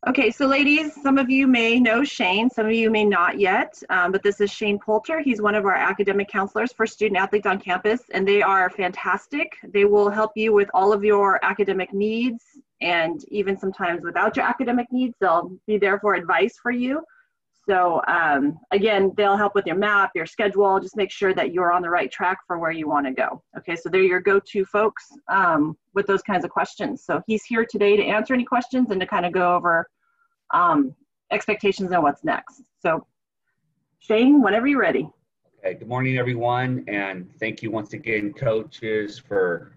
Okay, so ladies, some of you may know Shane, some of you may not yet, but this is Shane Poulter. He's one of our academic counselors for student athletes on campus, and they are fantastic. They will help you with all of your academic needs, and even sometimes without your academic needs, they'll be there for advice for you. So again, they'll help with your map, your schedule, just make sure that you're on the right track for where you want to go. Okay, so they're your go-to folks with those kinds of questions. So he's here today to answer any questions and to kind of go over expectations and what's next. So Shane, whenever you're ready. Okay, good morning, everyone. And thank you once again, coaches, for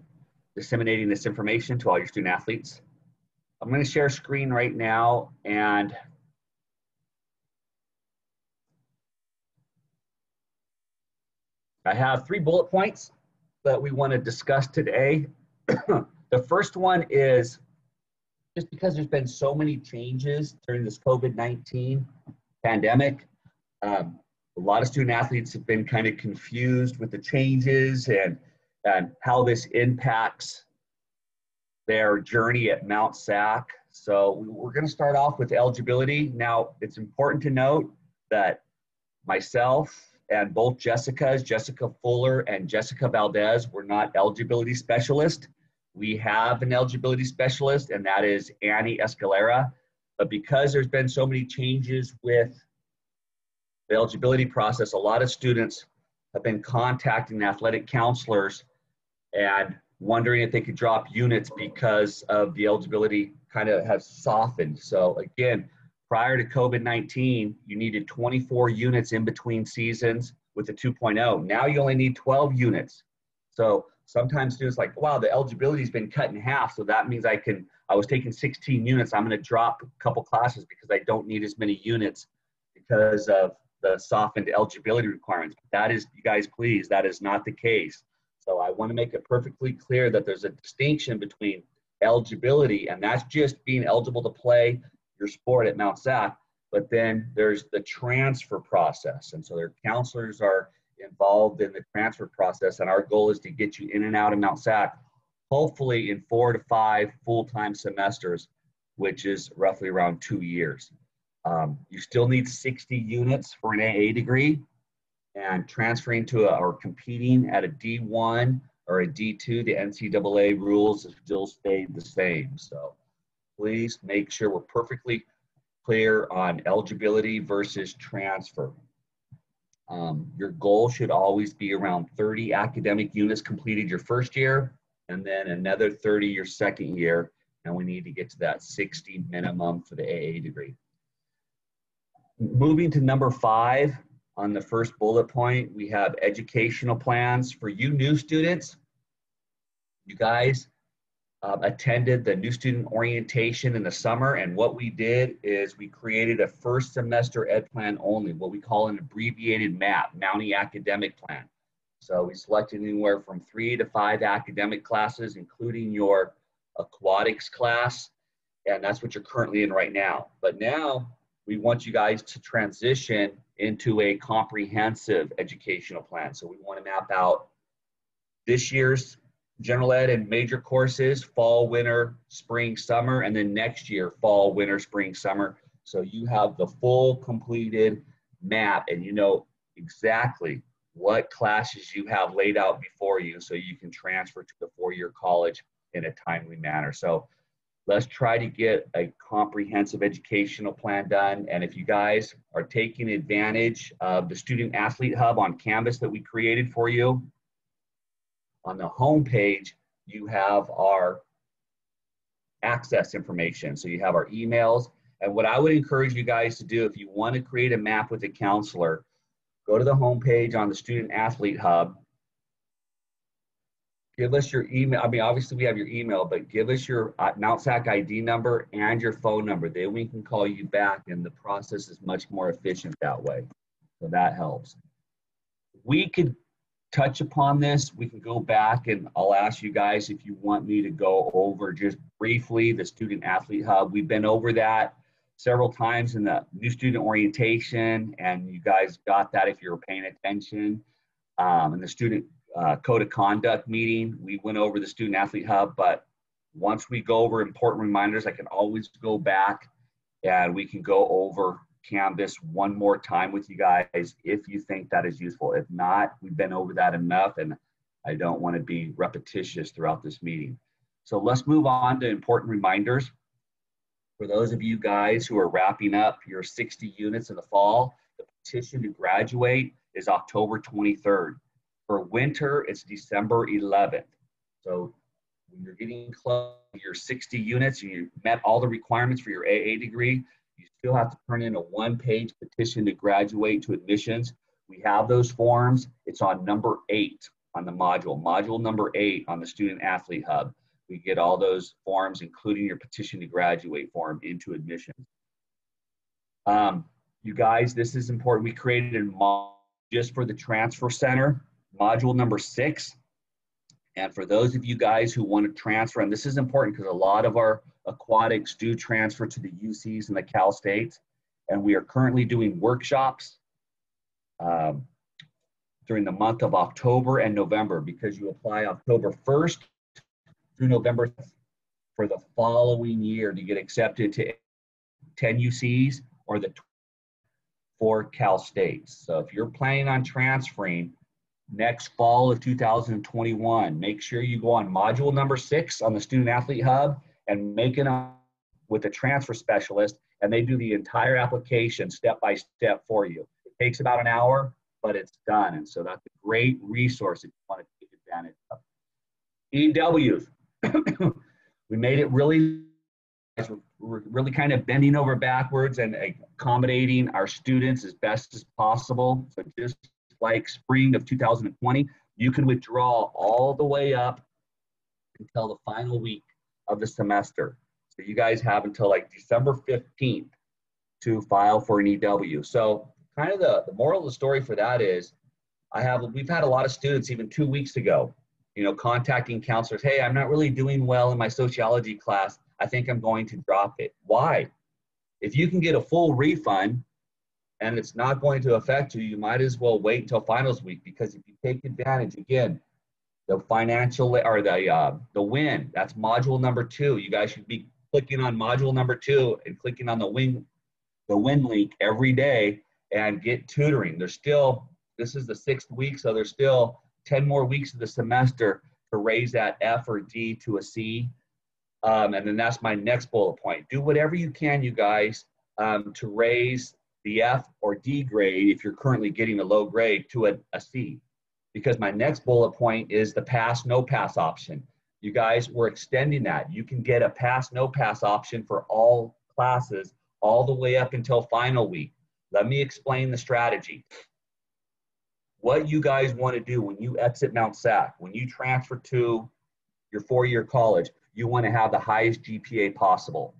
disseminating this information to all your student athletes. I'm going to share a screen right now, and I have 3 bullet points that we want to discuss today. The first one is just because there's been so many changes during this COVID-19 pandemic, a lot of student athletes have been kind of confused with the changes and how this impacts their journey at Mount SAC. So we're going to start off with eligibility. Now, it's important to note that myself and both Jessica Fuller and Jessica Valdez, were not eligibility specialists. We have an eligibility specialist, and that is Annie Escalera. But because there's been so many changes with the eligibility process, a lot of students have been contacting athletic counselors and wondering if they could drop units because of the eligibility kind of has softened. So again, prior to COVID-19, you needed 24 units in between seasons with the 2.0. Now you only need 12 units. So sometimes students like, wow, the eligibility has been cut in half. So that means I was taking 16 units. I'm going to drop a couple classes because I don't need as many units because of the softened eligibility requirements. That is, you guys, please, that is not the case. So I want to make it perfectly clear that there's a distinction between eligibility, and that's just being eligible to play your sport at Mount SAC, but then there's the transfer process. And so their counselors are involved in the transfer process, and our goal is to get you in and out of Mount SAC, hopefully in 4 to 5 full-time semesters, which is roughly around 2 years. You still need 60 units for an AA degree, and transferring to or competing at a D1 or a D2, the NCAA rules have still stayed the same. So please make sure we're perfectly clear on eligibility versus transfer. Your goal should always be around 30 academic units completed your first year, and then another 30 your second year, and we need to get to that 60 minimum for the AA degree. Moving to number 5 on the first bullet point, we have educational plans. For you new students, you guys attended the new student orientation in the summer, and what we did is we created a first semester ed plan only, what we call an abbreviated MAP, Mountie Academic Plan. So we selected anywhere from 3 to 5 academic classes, including your aquatics class, and that's what you're currently in right now. But now we want you guys to transition into a comprehensive educational plan. So we want to map out this year's general ed and major courses, fall, winter, spring, summer, and then next year, fall, winter, spring, summer. So you have the full completed map and you know exactly what classes you have laid out before you so you can transfer to the 4-year college in a timely manner. So let's try to get a comprehensive educational plan done. And if you guys are taking advantage of the Student Athlete Hub on Canvas that we created for you, on the home page, you have our access information. So you have our emails. And what I would encourage you guys to do, if you want to create a map with a counselor, go to the home page on the Student Athlete Hub. Give us your email. I mean, obviously we have your email, but give us your Mount SAC ID number and your phone number. Then we can call you back, and the process is much more efficient that way. So that helps. We could touch upon this. We can go back and I'll ask you guys if you want me to go over just briefly the Student Athlete Hub. We've been over that several times in the new student orientation, and you guys got that if you were paying attention. In the student code of conduct meeting, we went over the Student Athlete Hub, but once we go over important reminders, I can always go back and we can go over Canvas one more time with you guys if you think that is useful. If not, we've been over that enough, and I don't want to be repetitious throughout this meeting. So let's move on to important reminders. For those of you guys who are wrapping up your 60 units in the fall, the petition to graduate is October 23rd. For winter, it's December 11th. So when you're getting close to your 60 units, you met all the requirements for your AA degree, you still have to turn in a one-page petition to graduate to admissions. We have those forms. It's on number 8 on the module number 8 on the Student Athlete Hub. We get all those forms, including your petition to graduate form, into admissions. You guys, this is important. We created a module just for the Transfer Center, module number 6. And for those of you guys who want to transfer, and this is important because a lot of our aquatics do transfer to the UCs and the Cal States, and we are currently doing workshops during the month of October and November, because you apply October 1st through November for the following year to get accepted to 10 UCs or the 4 Cal States. So if you're planning on transferring next fall of 2021, make sure you go on module number 6 on the Student Athlete Hub and make it up with a transfer specialist, and they do the entire application step by step for you. It takes about an hour, but it's done. And so that's a great resource if you want to take advantage of. EWs. We made it really, we're really kind of bending over backwards and accommodating our students as best as possible. So just like spring of 2020, you can withdraw all the way up until the final week of the semester. So you guys have until like December 15th to file for an EW. So kind of the moral of the story for that is we've had a lot of students even 2 weeks ago, contacting counselors, hey, I'm not really doing well in my sociology class. I think I'm going to drop it. Why? If you can get a full refund and it's not going to affect you, you might as well wait until finals week, because if you take advantage, again, the financial or the WIN, that's module number 2. You guys should be clicking on module number 2 and clicking on the WIN link every day and get tutoring. This is the 6th week, so there's still 10 more weeks of the semester to raise that F or D to a C. And then that's my next bullet point. Do whatever you can, you guys, to raise the F or D grade if you're currently getting a low grade to a C. Because my next bullet point is the pass, no pass option. You guys, we're extending that. You can get a pass, no pass option for all classes all the way up until final week. Let me explain the strategy. What you guys want to do when you exit Mount SAC, when you transfer to your 4-year college, you want to have the highest GPA possible.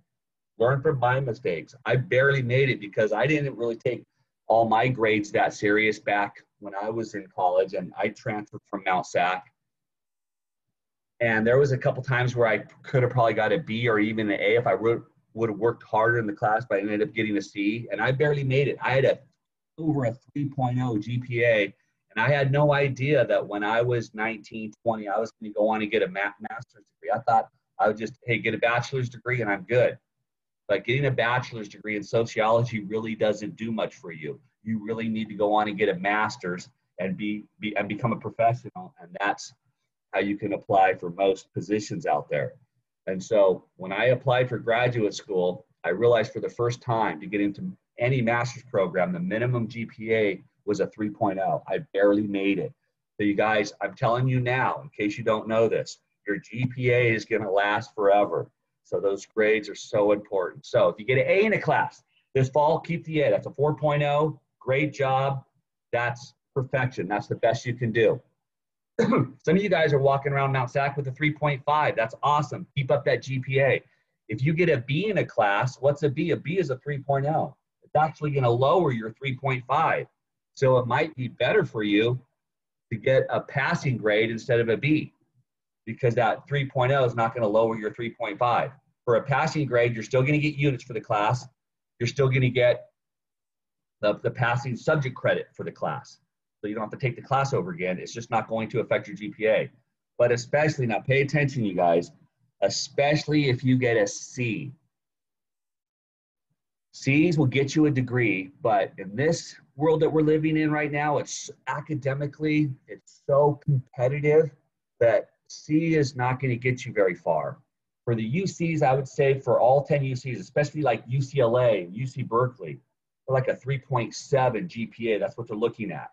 Learn from my mistakes. I barely made it because I didn't really take all my grades that serious back when I was in college, and I transferred from Mount SAC. And there was a couple times where I could have probably got a B or even an A if I would have worked harder in the class, but I ended up getting a C, and I barely made it. I had over a 3.0 GPA, and I had no idea that when I was 19, 20, I was going to go on and get a master's degree. I thought I would just, hey, get a bachelor's degree and I'm good. But getting a bachelor's degree in sociology really doesn't do much for you. You really need to go on and get a master's and become a professional, and that's how you can apply for most positions out there. And so when I applied for graduate school, I realized for the first time to get into any master's program, the minimum GPA was a 3.0. I barely made it. So you guys, I'm telling you now, in case you don't know this, your GPA is going to last forever. So those grades are so important. So if you get an A in a class this fall, keep the A. That's a 4.0. Great job. That's perfection. That's the best you can do. Some of you guys are walking around Mount SAC with a 3.5. That's awesome. Keep up that GPA. If you get a B in a class, what's a B? A B is a 3.0. It's actually going to lower your 3.5. So it might be better for you to get a passing grade instead of a B, because that 3.0 is not going to lower your 3.5. For a passing grade, you're still going to get units for the class. You're still going to get the passing subject credit for the class. So you don't have to take the class over again. It's just not going to affect your GPA. But especially, now pay attention, you guys, especially if you get a C. C's will get you a degree, but in this world that we're living in right now, it's academically, it's so competitive that C is not going to get you very far. For the UCs, I would say for all 10 UCs, especially like UCLA, UC Berkeley, for like a 3.7 GPA, that's what they're looking at.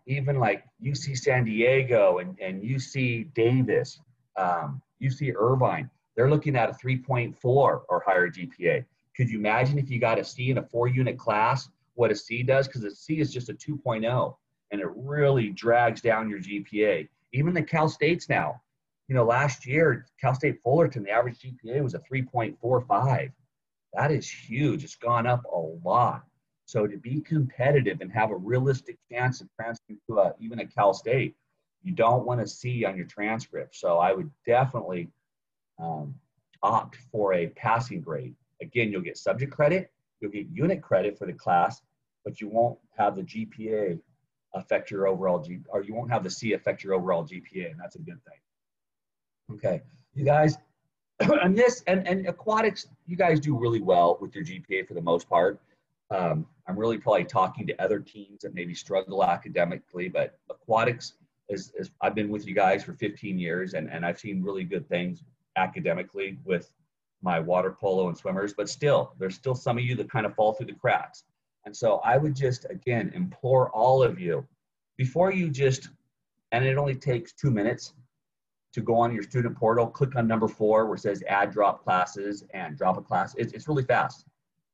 Even like UC San Diego and UC Davis, UC Irvine, they're looking at a 3.4 or higher GPA. Could you imagine if you got a C in a 4-unit class, what a C does? Because a C is just a 2.0, and it really drags down your GPA. Even the Cal States now, last year, Cal State Fullerton, the average GPA was a 3.45. That is huge. It's gone up a lot. So to be competitive and have a realistic chance of transferring to even a Cal State, you don't want to see on your transcript. So I would definitely opt for a passing grade. Again, you'll get subject credit, you'll get unit credit for the class, but you won't have the GPA affect your overall or you won't have the C affect your overall GPA, and that's a good thing. Okay, you guys, and aquatics, you guys do really well with your GPA for the most part. I'm really probably talking to other teams that maybe struggle academically, but aquatics is I've been with you guys for 15 years, and I've seen really good things academically with my water polo and swimmers, but still, there's still some of you that kind of fall through the cracks. And so I would just, again, implore all of you, before you just, and it only takes 2 minutes to go on your student portal, click on number 4 where it says add drop classes and drop a class. It's really fast.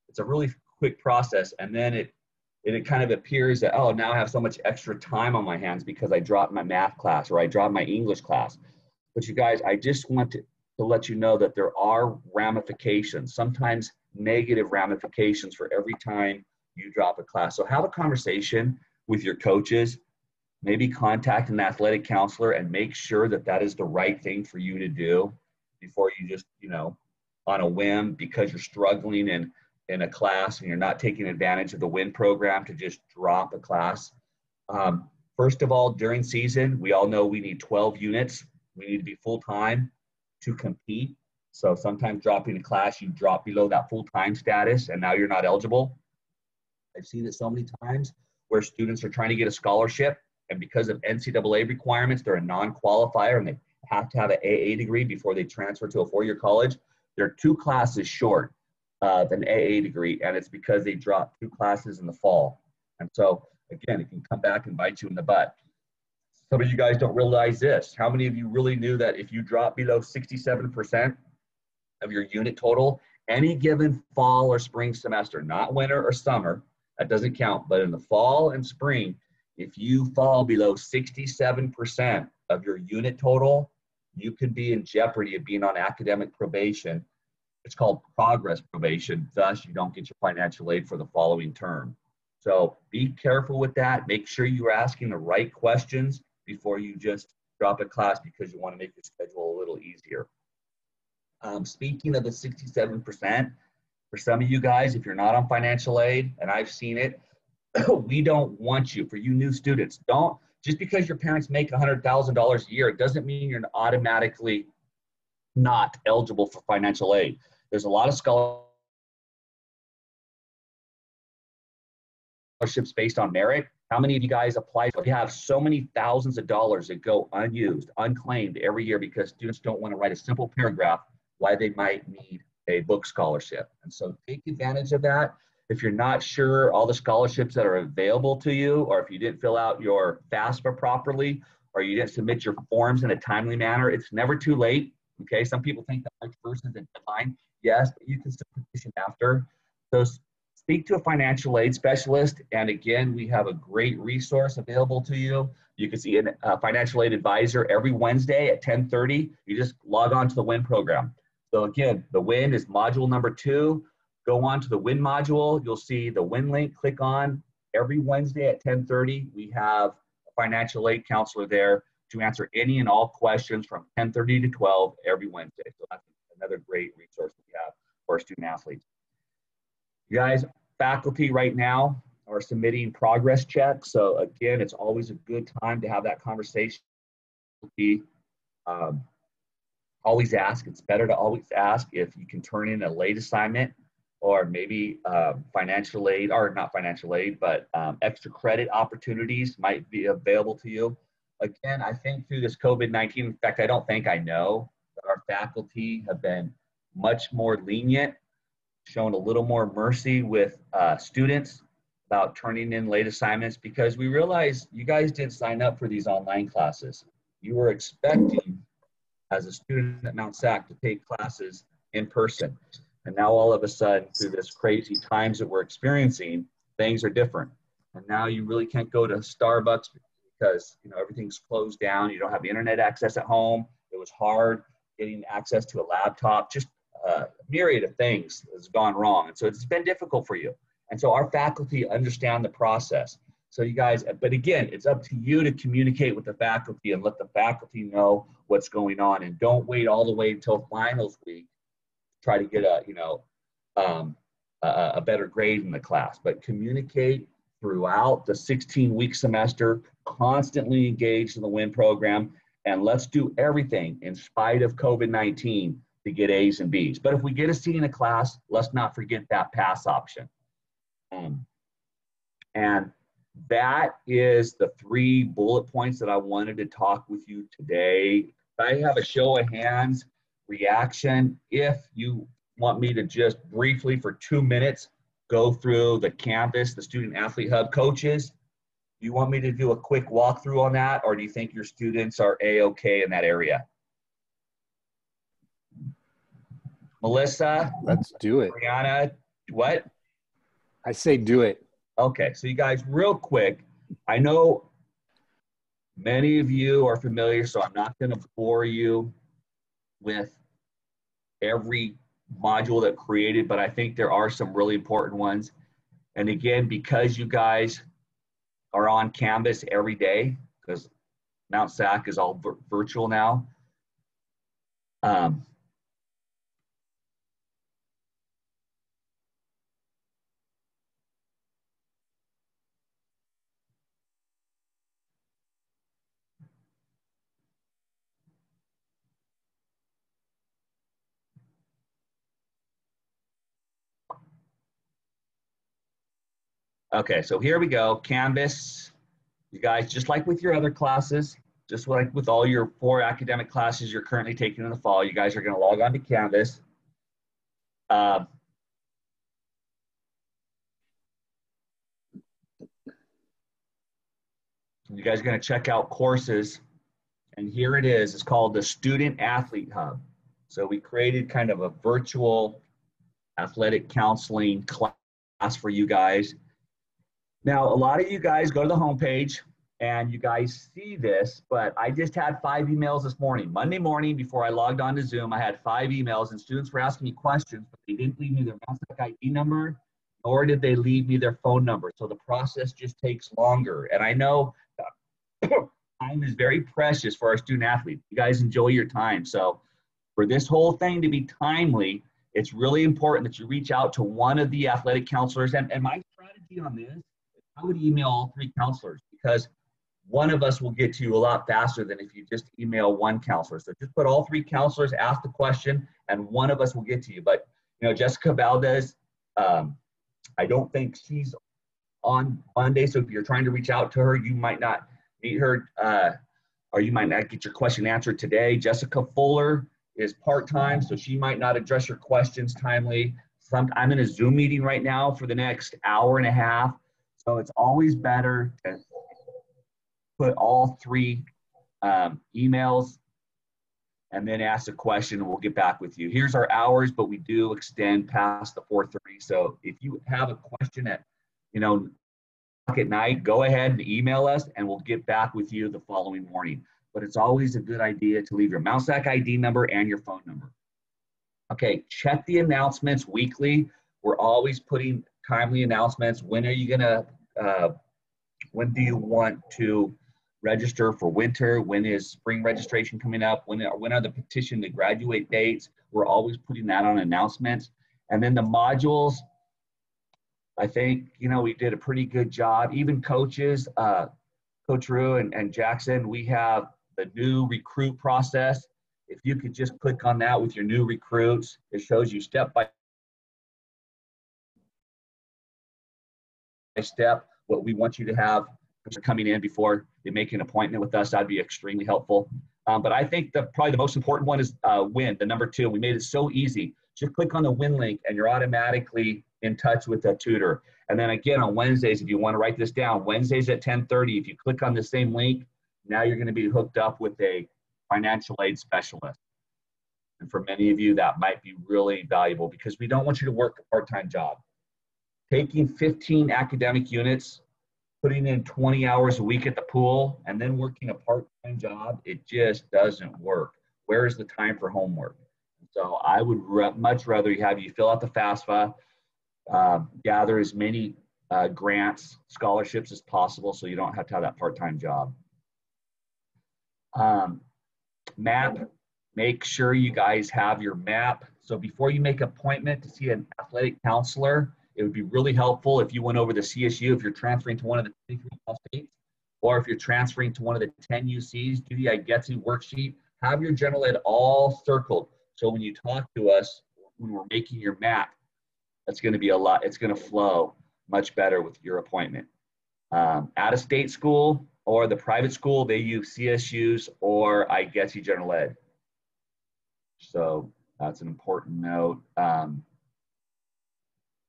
It's a really quick process. And then it kind of appears that, oh, now I have so much extra time on my hands because I dropped my math class or I dropped my English class. But you guys, I just want to let you know that there are ramifications, sometimes negative ramifications for every time you drop a class. So have a conversation with your coaches, maybe contact an athletic counselor and make sure that that is the right thing for you to do before you just, on a whim, because you're struggling in a class and you're not taking advantage of the WIN program, to just drop a class. First of all, during season, we all know we need 12 units. We need to be full-time to compete. So sometimes dropping a class, you drop below that full-time status and now you're not eligible. I've seen it so many times where students are trying to get a scholarship, and because of NCAA requirements, they're a non-qualifier and they have to have an AA degree before they transfer to a 4-year college. They're 2 classes short of an AA degree, and it's because they dropped 2 classes in the fall. And so again, it can come back and bite you in the butt. Some of you guys don't realize this. How many of you really knew that if you drop below 67% of your unit total, any given fall or spring semester, not winter or summer, that doesn't count, but in the fall and spring, if you fall below 67% of your unit total, you could be in jeopardy of being on academic probation. It's called progress probation. Thus, you don't get your financial aid for the following term. So be careful with that. Make sure you're asking the right questions before you just drop a class because you want to make your schedule a little easier. Speaking of the 67%, for some of you guys, if you're not on financial aid, and I've seen it, we don't want you, for you new students, don't, just because your parents make $100,000 a year, it doesn't mean you're automatically not eligible for financial aid. There's a lot of scholarships based on merit. How many of you guys apply? We have so many thousands of dollars that go unused, unclaimed every year because students don't want to write a simple paragraph why they might need a book scholarship. And so take advantage of that. If you're not sure all the scholarships that are available to you, or if you didn't fill out your FAFSA properly, or you didn't submit your forms in a timely manner, it's never too late. Okay, some people think that March 1st is the deadline. Yes, but you can still petition after. So speak to a financial aid specialist. And again, we have a great resource available to you. You can see a financial aid advisor every Wednesday at 10:30. You just log on to the WIN program. So again, the WIN is module number 2. Go on to the WIN module. You'll see the WIN link. Click on. Every Wednesday at 10:30, we have a financial aid counselor there to answer any and all questions from 10:30 to 12 every Wednesday. So that's another great resource that we have for student athletes. You guys, faculty right now are submitting progress checks. So again, it's always a good time to have that conversation. Always ask. It's better to always ask if you can turn in a late assignment or maybe financial aid, or not financial aid, but extra credit opportunities might be available to you. Again, I think through this COVID-19, in fact, I don't think I know that our faculty have been much more lenient, shown a little more mercy with students about turning in late assignments, because we realize you guys didn't sign up for these online classes. You were expecting, as a student at Mount SAC, to take classes in person. And now all of a sudden, through this crazy times that we're experiencing, things are different. And now you really can't go to Starbucks because everything's closed down. You don't have the internet access at home. It was hard getting access to a laptop. Just a myriad of things has gone wrong. And so it's been difficult for you. And so our faculty understand the process. So you guys, but again, it's up to you to communicate with the faculty and let the faculty know what's going on. And don't wait all the way until finals week to try to get a better grade in the class. But communicate throughout the 16-week semester, constantly engaged in the WIN program, and let's do everything in spite of COVID-19 to get A's and B's. But if we get a C in a class, let's not forget that pass option. And that is the 3 bullet points that I wanted to talk with you today. I have a show of hands reaction. If you want me to just briefly for 2 minutes go through the Canvas, the Student Athlete Hub. Coaches, do you want me to do a quick walkthrough on that, or do you think your students are A-okay in that area? Melissa? Let's do it. Brianna, what? I say do it. Okay, so you guys, real quick, I know many of you are familiar, so I'm not going to bore you with every module that created, but I think there are some really important ones. And again, because you guys are on Canvas every day, because Mount SAC is all virtual now, okay, so here we go, Canvas. You guys, just like with your other classes, just like with all your 4 academic classes you're currently taking in the fall, you guys are going to log on to Canvas. You guys are going to check out courses, and here it is. It's called the Student Athlete Hub. So we created kind of a virtual athletic counseling class for you guys. Now, a lot of you guys go to the homepage and you guys see this, but I just had 5 emails this morning. Monday morning, before I logged on to Zoom, I had 5 emails, and students were asking me questions, but they didn't leave me their Mount SAC ID number, nor did they leave me their phone number. So the process just takes longer. And I know time is very precious for our student athletes. You guys enjoy your time. So for this whole thing to be timely, it's really important that you reach out to one of the athletic counselors. And my strategy on this is I would email all 3 counselors, because one of us will get to you a lot faster than if you just email one counselor. So just put all 3 counselors, ask the question, and one of us will get to you. But Jessica Valdez, I don't think she's on Monday. So if you're trying to reach out to her, you might not meet her, or you might not get your question answered today. Jessica Fuller is part-time, so she might not address your questions timely. I'm in a Zoom meeting right now for the next hour and a half. So it's always better to put all 3 emails and then ask a question, and we'll get back with you. Here's our hours, but we do extend past the 4:30. So if you have a question at, at night, go ahead and email us, and we'll get back with you the following morning. But it's always a good idea to leave your Mount SAC ID number and your phone number. Okay, check the announcements weekly. We're always putting timely announcements. When are you gonna, when do you want to register for winter? When is spring registration coming up? When are the petition to graduate dates? We're always putting that on announcements. And then the modules, I think, we did a pretty good job. Even coaches, Coach Rue and Jackson, we have the new recruit process. If you could just click on that with your new recruits, it shows you step by step what we want you to have coming in before they make an appointment with us. That'd be extremely helpful. But I think probably the most important one is WIN, the number 2. We made it so easy. Just click on the WIN link and you're automatically in touch with a tutor. And then again, on Wednesdays, if you want to write this down, Wednesdays at 10:30, if you click on the same link, now you're going to be hooked up with a financial aid specialist. And for many of you, that might be really valuable because we don't want you to work a part-time job. Taking 15 academic units, putting in 20 hours a week at the pool, and then working a part-time job, it just doesn't work. Where is the time for homework? So I would much rather have you fill out the FAFSA, gather as many grants, scholarships as possible so you don't have to have that part-time job. MAP, make sure you guys have your MAP. So before you make an appointment to see an athletic counselor, it would be really helpful if you went over the CSU, if you're transferring to one of the 23 Cal States, or if you're transferring to one of the 10 UCs, do the IGETSI worksheet, have your general ed all circled. So when you talk to us, when we're making your map, that's going to be a lot. It's going to flow much better with your appointment. Out-of-state school or the private school, they use CSUs or IGETSI general ed. So that's an important note.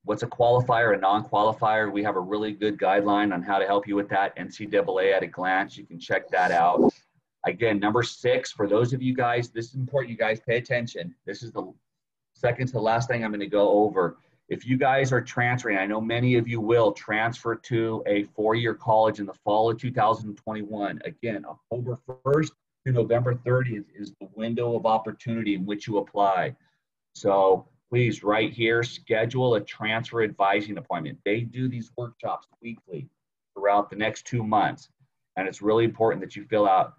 What's a qualifier, a non-qualifier? We have a really good guideline on how to help you with that. NCAA at a glance, you can check that out. Again, number 6, for those of you guys, this is important, you guys pay attention. This is the second to the last thing I'm gonna go over. If you guys are transferring, I know many of you will transfer to a 4-year college in the fall of 2021. Again, October 1st to November 30th is the window of opportunity in which you apply. So please, right here, schedule a transfer advising appointment. They do these workshops weekly throughout the next 2 months. And it's really important that you fill out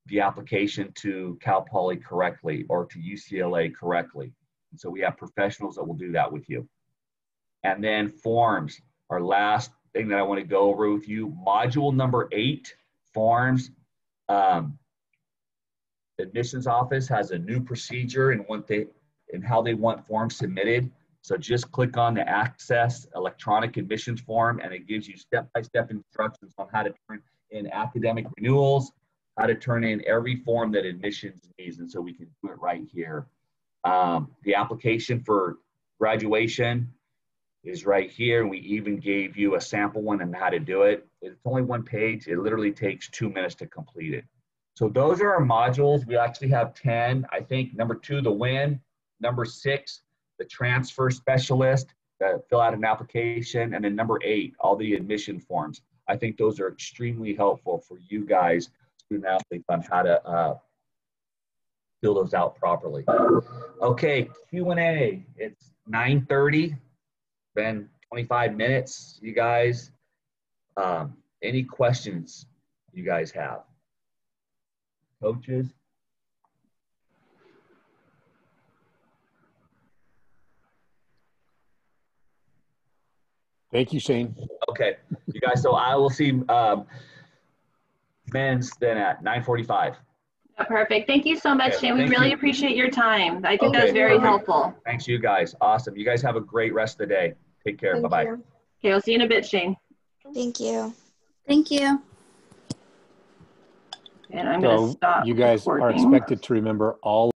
the application to Cal Poly correctly or to UCLA correctly. And so we have professionals that will do that with you. And then forms, our last thing that I want to go over with you. Module number 8, forms. Admissions office has a new procedure and how they want forms submitted. So just click on the Access Electronic Admissions form and it gives you step-by-step instructions on how to turn in academic renewals, how to turn in every form that admissions needs, and so we can do it right here. The application for graduation is right here, and we even gave you a sample one on how to do it. It's only 1 page. It literally takes 2 minutes to complete it. So those are our modules. We actually have 10. I think number 2, the WIN. Number 6, the transfer specialist, fill out an application. And then number 8, all the admission forms. I think those are extremely helpful for you guys, student athletes, on how to fill those out properly. Okay, Q&A. It's 9:30. Been 25 minutes, you guys. Any questions you guys have? Coaches? Thank you, Shane. Okay, you guys, so I will see men's then at 9:45. Perfect. Thank you so much, Okay, Shane. We thank really you. appreciate your time. I think that was Okay, very perfect. helpful. Thanks, you guys. Awesome. You guys have a great rest of the day. Take care. Bye-bye. Okay, I'll see you in a bit, Shane. Thank you. Thank you. And I'm going to So stop you guys are recording. expected to remember all